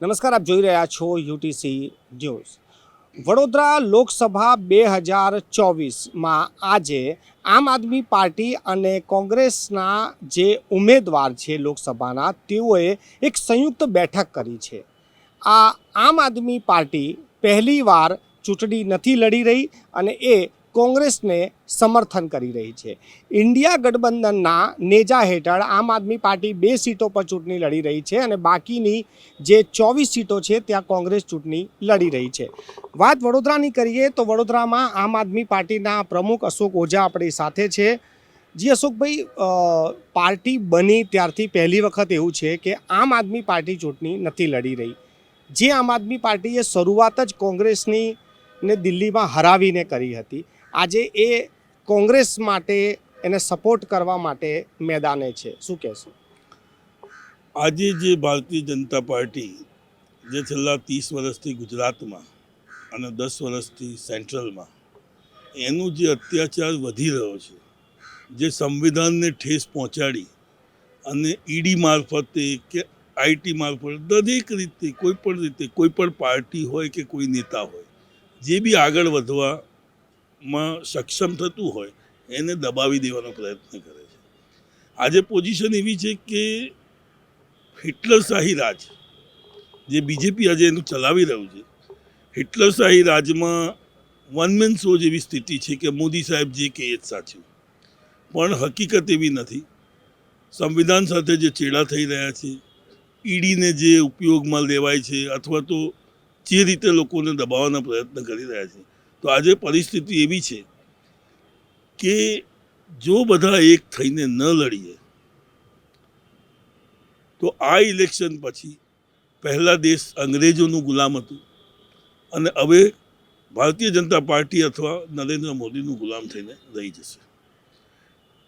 નમસ્કાર, આપ જોઈ રહ્યા છો યુટીસી ન્યૂઝ. વડોદરા લોકસભા 2024માં આજે આમ આદમી પાર્ટી અને કોંગ્રેસના જે ઉમેદવાર છે લોકસભાના, તેઓએ એક સંયુક્ત બેઠક કરી છે. આ આમ આદમી પાર્ટી પહેલીવાર ચૂંટણી નથી લડી રહી અને એ કોંગ્રેસને સમર્થન કરી રહી છે. ઇન્ડિયા ગઠબંધનના નેજા હેઠળ આમ આદમી પાર્ટી 2 સીટો પર ચૂંટણી લડી રહી છે અને બાકીની જે 24 સીટો છે ત્યાં કોંગ્રેસ ચૂંટણી લડી રહી છે. વાત વડોદરાની કરીએ તો વડોદરામાં આમ આદમી પાર્ટીના પ્રમુખ અશોક ઓઝા આપણી સાથે છે. જી અશોકભાઈ, પાર્ટી બની ત્યારથી પહેલી વખત એવું છે કે આમ આદમી પાર્ટી ચૂંટણી નથી લડી રહી. જે આમ આદમી પાર્ટીએ શરૂઆત જ કોંગ્રેસની ને દિલ્હીમાં હરાવીને કરી હતી, આજે એ કોંગ્રેસ માટે એને સપોર્ટ કરવા માટે મેદાને છે. શું કહેશો? આજે જે ભારતીય જનતા પાર્ટી જે છેલ્લા 30 વર્ષથી ગુજરાતમાં અને 10 વર્ષથી સેન્ટ્રલમાં એનું જે અત્યાચાર વધી રહ્યો છે, જે સંવિધાનને ઠેસ પહોંચાડી અને ઈડી મારફતે કે આઈટી મારફતે દરેક રીતે કોઈ પણ પાર્ટી હોય કે કોઈ નેતા હોય જે બી આગળ વધવામાં સક્ષમ થતું હોય એને દબાવી દેવાનો પ્રયત્ન કરે છે. આજે પોઝિશન એવી છે કે હિટલરશાહી રાજ જે બીજેપી આજે એનું ચલાવી રહ્યું છે, હિટલરશાહી રાજમાં વનમેન શો જેવી સ્થિતિ છે કે મોદી સાહેબ જે કહે એ જ સાચું, પણ હકીકત એવી નથી. સંવિધાન સાથે જે ચેડા થઈ રહ્યા છે, ઈડીને જે ઉપયોગમાં લેવાય છે અથવા તો જે રીતે લોકોને દબાવવાના પ્રયત્ન કરી રહ્યા છે, તો આજે પરિસ્થિતિ એવી છે કે જો બધા એક થઈને ન લડીએ તો આ ઇલેક્શન પછી પહેલા દેશ અંગ્રેજોનું ગુલામ હતું અને હવે ભારતીય જનતા પાર્ટી અથવા નરેન્દ્ર મોદીનું ગુલામ થઈને રહી જશે.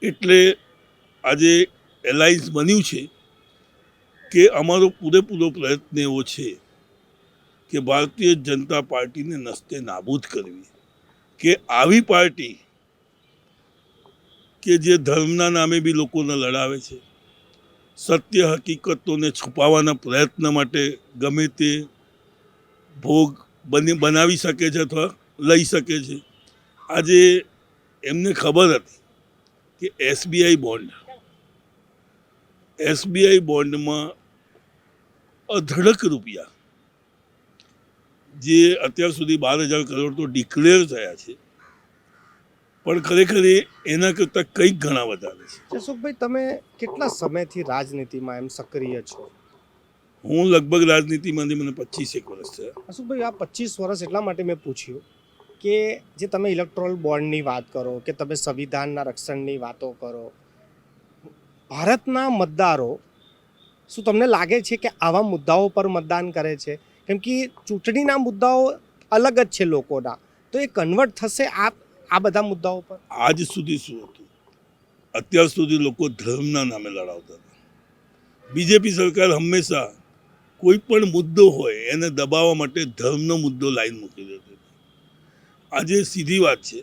એટલે આજે એલાયન્સ બન્યું છે કે અમારો પૂરેપૂરો પ્રયત્ન એવો છે કે ભારતીય જનતા પાર્ટીને નસ્તે નાબૂદ કરવી, કે આવી પાર્ટી કે જે ધર્મના નામે બી લોકોને લડાવે છે, સત્ય હકીકતોને છુપાવવાના પ્રયત્ન માટે ગમે તે ભોગ બનાવી શકે છે અથવા લઈ શકે છે. આજે એમને ખબર હતી કે એસબીઆઈ બોન્ડમાં અઢળક રૂપિયા જે અત્યાર સુધી 12,000 કરોડ તો ડિક્લેર થયા છે, પણ ખરેખર એના કરતાં કંઈક ઘણા વધારે છે. અશોકભાઈ, તમે કેટલા સમયથી રાજનીતિમાં એમ સક્રિય છો? હું લગભગ રાજનીતિમાંથી મને 25 વર્ષ થયા. અશોકભાઈ, આ 25 વર્ષ એટલા માટે મેં પૂછ્યું કે જે તમે ઇલેક્ટોરલ બોન્ડની વાત કરો કે તમે સંવિધાનના રક્ષણની વાતો કરો, ભારતના મતદારો શું તમને લાગે છે કે આવા મુદ્દાઓ પર મતદાન કરે છે? કેમ કે ચૂંટણીના મુદ્દાઓ અલગ જ છે લોકોના, તો એ કન્વર્ટ થશે આ બધા મુદ્દાઓ પર? આજ સુધી શું હતું? અત્યાર સુધી લોકો ધર્મના નામે લડાવતા હતા. બીજેપી સરકાર હંમેશા કોઈ પણ મુદ્દો હોય એને દબાવવા માટે ધર્મનો મુદ્દો લાઈન મૂકી દેતી. આજે સીધી વાત છે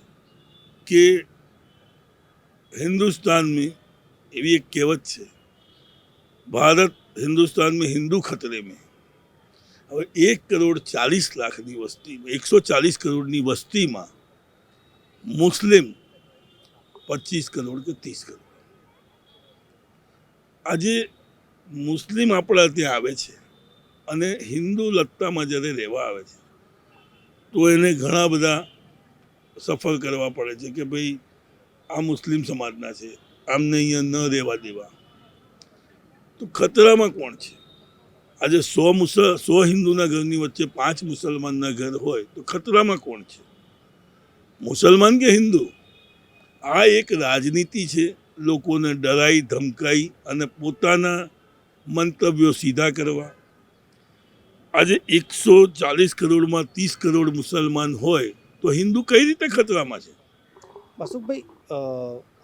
કે હિન્દુસ્તાનમાં એવી એક કહેવત છે, ભારત હિન્દુસ્તાન में हिंदू खतरे में. હવે 1,40,00,000ની વસ્તી, 140 કરોડની વસ્તીમાં મુસ્લિમ 25 કરોડ કે 30 કરોડ. આજે મુસ્લિમ આપણા ત્યાં આવે છે અને હિન્દુ લત્તામાં જ્યારે રહેવા આવે છે તો એને ઘણા બધા સફર કરવા પડે છે કે ભાઈ આ મુસ્લિમ સમાજના છે, આમને અહીંયા ન રહેવા દેવા. તો ખતરામાં કોણ છે? આજે 100 હિન્દુના ઘરની વચ્ચે 5 મુસલમાનના ઘર હોય તો ખતરામાં કોણ છે? મુસલમાન કે હિન્દુ? આ એક રાજનીતિ છે, લોકોને ડરાઈ ધમકાઈ અને પોતાના મંતવ્યો સીધા કરવા. આજે 140 કરોડમાં 30 કરોડ મુસલમાન હોય તો હિન્દુ કઈ રીતે ખતરામાં છે? અશોકભાઈ,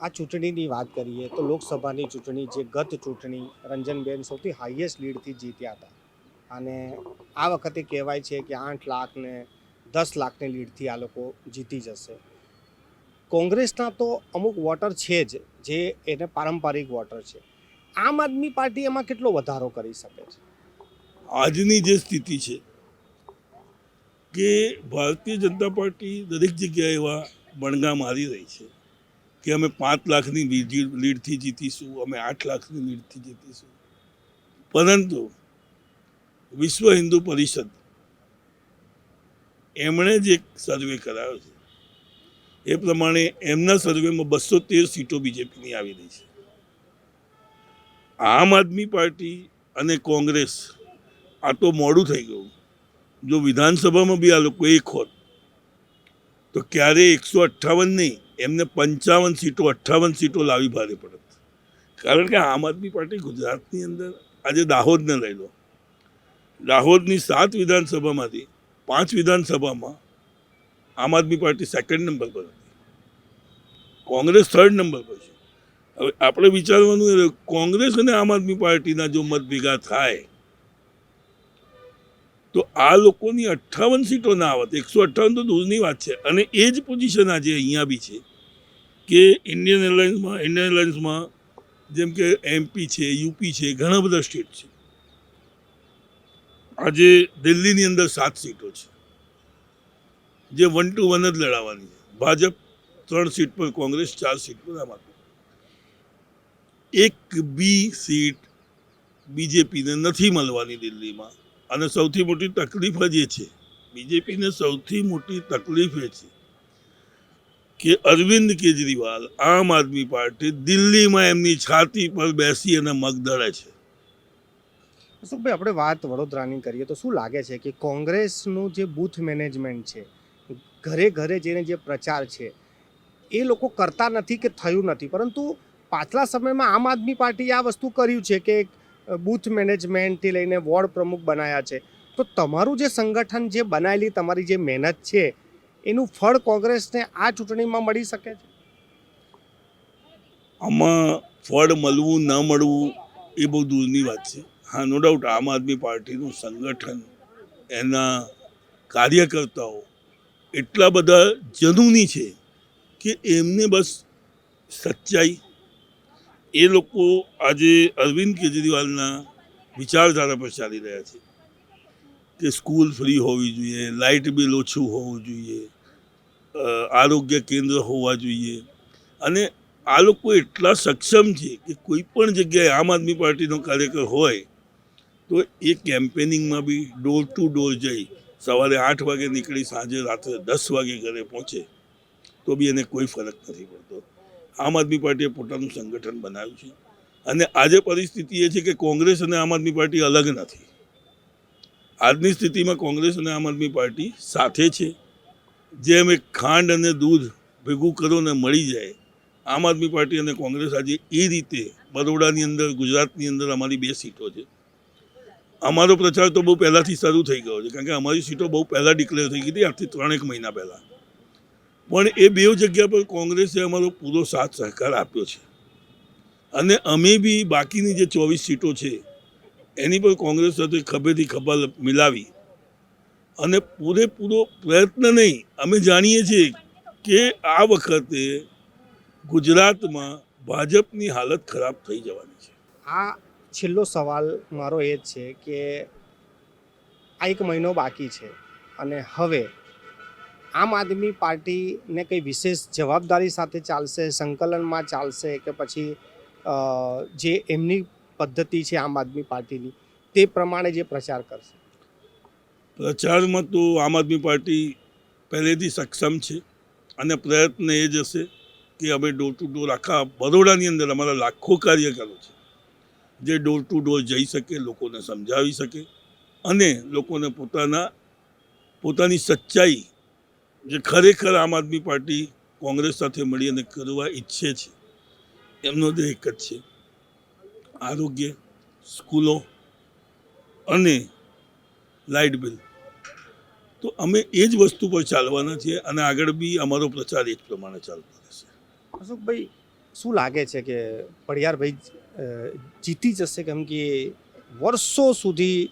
આ ચૂંટણીની વાત કરીએ તો લોકસભાની ચૂંટણી, જે ગત ચૂંટણી રંજનબેન સૌથી હાઈએસ્ટ લીડથી જીત્યા હતા અને આ વખતે કહેવાય છે કે 8 લાખ ને 10 લાખની લીડથી આ લોકો જીતી જશે. કોંગ્રેસના તો અમુક વોટર છે જ, જે એને પારંપરિક વોટર છે. આમ આદમી પાર્ટી એમાં કેટલો વધારો કરી શકે છે? આજની જે સ્થિતિ છે કે ભારતીય જનતા પાર્ટી દરેક જગ્યાએ એવા બણગા મારી રહી છે કે અમે 5 લાખની લીડથી જીતીશું, અમે 8 લાખની લીડથી જીતીશું. પરંતુ વિશ્વ હિન્દુ પરિષદ એમણે જે એક સર્વે કરાયો છે એ પ્રમાણે એમના સર્વેમાં 213 સીટો બીજેપીની આવી રહી છે. આમ આદમી પાર્ટી અને કોંગ્રેસ આ તો મોડું થઈ ગયું. જો વિધાનસભામાં બી આ લોકો એક હોત તો ક્યારે 158 નહીં, એમને 55 સીટો 58 સીટો લાવી ભારે પડત. કારણ કે આમ આદમી પાર્ટી ગુજરાતની અંદર આજે દાહોદને લઈ લો, દાહોદની 7 વિધાનસભામાંથી 5 વિધાનસભામાં આમ આદમી પાર્ટી 2nd નંબર પર હતી, કોંગ્રેસ 3rd નંબર પર છે. હવે આપણે વિચારવાનું કોંગ્રેસ અને આમ આદમી પાર્ટીના જો મત ભેગા થાય તો આ લોકોની 58 સીટો ના આવત. 158 તો દૂરની વાત છે. અને એ જ પોઝિશન આજે અહીંયા બી છે કે ઇન્ડિયન એરલાઇન્સમાં જેમ કે MP છે, UP છે, ઘણા બધા સ્ટેટ છે. આજે દિલ્હીની અંદર 7 સીટો છે જે 1 to 1 જ લડાવવાની છે. ભાજપ 3 સીટ પર, કોંગ્રેસ 4 સીટ પર, આમ આદમી એક બી સીટ બીજેપીને નથી મળવાની દિલ્હીમાં. અને સૌથી મોટી તકલીફ જ એ છે, બીજેપીને સૌથી મોટી તકલીફ એ છે કે અરવિંદ કેજરીવાલ આમ આદમી પાર્ટી દિલ્હીમાં એમની છાતી પર બેસી અને મગ દળે છે. અશોકભાઈ, આપણે વાત વડોદરાની કરીએ તો શું લાગે છે કે કોંગ્રેસનું જે બૂથ મેનેજમેન્ટ છે, ઘરે ઘરે જઈને જે પ્રચાર છે એ લોકો કરતા નથી કે થયું નથી, પરંતુ પાછલા સમયમાં આમ આદમી પાર્ટીએ આ વસ્તુ કર્યું છે કે બૂથ મેનેજમેન્ટથી લઈને વોર્ડ પ્રમુખ બનાવ્યા છે. તો તમારું જે સંગઠન જે બનાવેલી તમારી જે મહેનત છે એનું ફળ કોંગ્રેસને આ ચૂંટણીમાં મળી શકે છે? આમાં ફળ મળવું ન મળવું એ બહુ દૂરની વાત છે. હા, નો ડાઉટ આમ આદમી પાર્ટીનું સંગઠન, એના કાર્યકર્તાઓ એટલા બધા જનૂની છે કે એમને બસ સચ્ચાઈ, એ લોકો આજે અરવિંદ કેજરીવાલના વિચારધારા પર ચાલી રહ્યા છે કે સ્કૂલ ફ્રી હોવી જોઈએ, લાઇટ બિલ ઓછું હોવું જોઈએ, આરોગ્ય કેન્દ્ર હોવા જોઈએ. અને આ લોકો એટલા સક્ષમ છે કે કોઈ પણ જગ્યાએ આમ આદમી પાર્ટીનો કાર્યકર હોય તો એ કેમ્પેનિંગમાં બી ડોર ટુ ડોર જઈ સવારે 8 વાગે નીકળી સાંજે રાત્રે 10 વાગે ઘરે પહોંચે તો બી એને કોઈ ફરક નથી પડતો. આમ આદમી પાર્ટીએ પોતાનું સંગઠન બનાવ્યું છે. અને આજે પરિસ્થિતિ એ છે કે કોંગ્રેસ અને આમ આદમી પાર્ટી અલગ નથી. આજની સ્થિતિમાં કોંગ્રેસ અને આમ આદમી પાર્ટી સાથે છે. જેમ એક ખાંડ અને દૂધ ભેગું કરો ને મળી જાય, આમ આદમી પાર્ટી અને કોંગ્રેસ આજે એ રીતે બરોડાની અંદર, ગુજરાતની અંદર અમારી 2 સીટો છે. અમારો પ્રચાર તો બહુ પહેલાંથી શરૂ થઈ ગયો છે, કારણ કે અમારી સીટો બહુ પહેલાં ડિક્લેર થઈ ગઈ હતી, આજથી 3 મહિના પહેલાં. પણ એ 2 જગ્યા પર કોંગ્રેસે અમારો પૂરો સાથ સહકાર આપ્યો છે. અને અમે બી બાકીની જે 24 સીટો છે એની પર કોંગ્રેસ સાથે ખભેથી ખભા મિલાવી અને પૂરેપૂરો પ્રયત્ન નહીં, અમે જાણીએ છીએ કે આ વખતે ગુજરાતમાં ભાજપની હાલત ખરાબ થઈ જવાની છે. આ છેલ્લો સવાલ મારો એ જ છે કે આ 1 મહિનો બાકી છે અને હવે આમ આદમી પાર્ટીને કંઈ વિશેષ જવાબદારી સાથે ચાલશે, સંકલનમાં ચાલશે, કે પછી જે એમની પદ્ધતિ છે આમ આદમી પાર્ટીની તે પ્રમાણે જે પ્રચાર કરશે? પ્રચારમાં તો આમ આદમી પાર્ટી પહેલેથી સક્ષમ છે અને પ્રયત્ન એ જ હશે કે અમે ડોર ટુ ડોર, આખા બરોડાની અંદર અમારા લાખો કાર્યકરો છે જે ડોર ટુ ડોર જઈ શકે, લોકોને સમજાવી શકે અને લોકોને પોતાની સચ્ચાઈ, જે ખરેખર આમ આદમી પાર્ટી કોંગ્રેસ સાથે મળી અને કરવા ઈચ્છે છે, એમનો તો એક જ છે, આરોગ્ય, સ્કૂલો અને લાઇટ બિલ. તો અમે એ જ વસ્તુ પર ચાલવાના છીએ અને આગળ બી અમારો પ્રચાર એ જ પ્રમાણે ચાલતો રહેશે. અશોકભાઈ, શું લાગે છે કે પડિયારભાઈ જીતી જશે? કેમ કે વર્ષો સુધી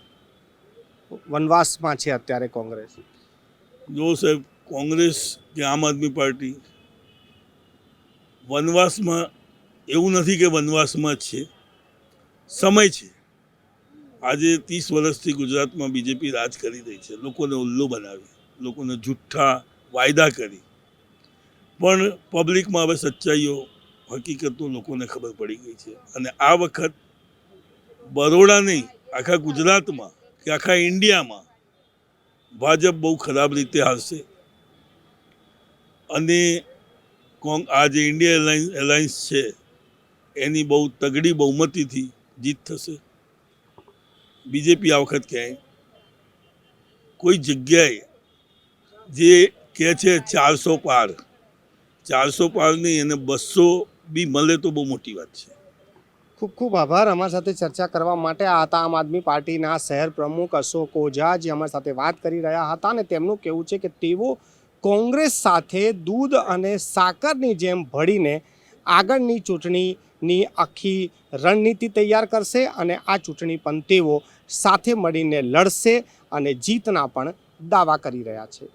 વનવાસમાં છે અત્યારે કોંગ્રેસ. જો સાહેબ, કોંગ્રેસ કે આમ આદમી પાર્ટી વનવાસમાં, એવું નથી કે વનવાસમાં જ છે, સમય છે. આજે 30 વર્ષથી ગુજરાતમાં બીજેપી રાજ કરી રહી છે. લોકોને ઉલ્લુ બનાવી, લોકોને જુઠ્ઠા વાયદા કરી, પણ પબ્લિકમાં હવે સચ્ચાઈઓ હકીકતો લોકોને ખબર પડી ગઈ છે. અને આ વખત બરોડા નહીં, આખા ગુજરાતમાં કે આખા ઇન્ડિયામાં ભાજપ બહુ ખરાબ રીતે હારશે. અને આ જે ઇન્ડિયા એલાયન્સ છે એની બહુ તગડી બહુમતીથી જીત થશે. બીજેપી આ વખત ક્યાંય કોઈ જગ્યાએ જે કહે છે 400 પાર નહીં, અને 200 બી મળે તો બહુ મોટી વાત છે. ખૂબ ખૂબ આભાર અમારી સાથે ચર્ચા કરવા માટે. આ હતા આમ આદમી પાર્ટીના શહેર પ્રમુખ અશોક ઓઝા, જે અમારી સાથે વાત કરી રહ્યા હતા. અને તેમનું કહેવું છે કે તેઓ કોંગ્રેસ સાથે દૂધ અને સાકરની જેમ ભળીને આગળની ચૂંટણીની આખી રણનીતિ તૈયાર કરશે, અને આ ચૂંટણી પણ તેઓ સાથે મળીને લડશે અને જીતના પણ દાવા કરી રહ્યા છે.